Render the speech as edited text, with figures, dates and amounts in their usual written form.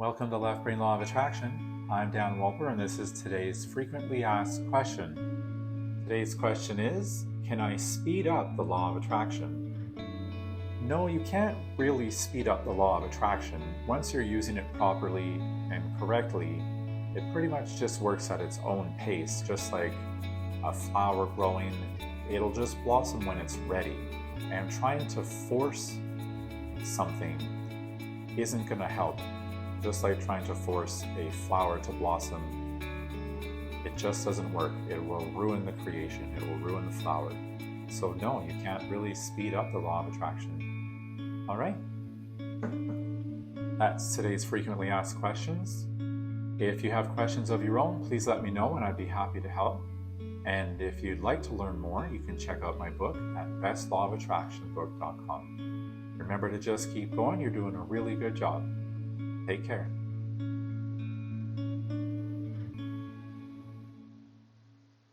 Welcome to Left Brain Law of Attraction. I'm Dan Walper and this is today's frequently asked question. Today's question is, can I speed up the law of attraction? No, you can't really speed up the law of attraction. Once you're using it properly and correctly, it pretty much just works at its own pace, just like a flower growing. It'll just blossom when it's ready. And trying to force something isn't going to help. Just like trying to force a flower to blossom, it just doesn't work. It will ruin the creation. It will ruin the flower. So no, you can't really speed up the law of attraction. All right. That's today's frequently asked questions. If you have questions of your own, please let me know and I'd be happy to help. And if you'd like to learn more, you can check out my book at bestlawofattractionbook.com. Remember to just keep going. You're doing a really good job. Take care.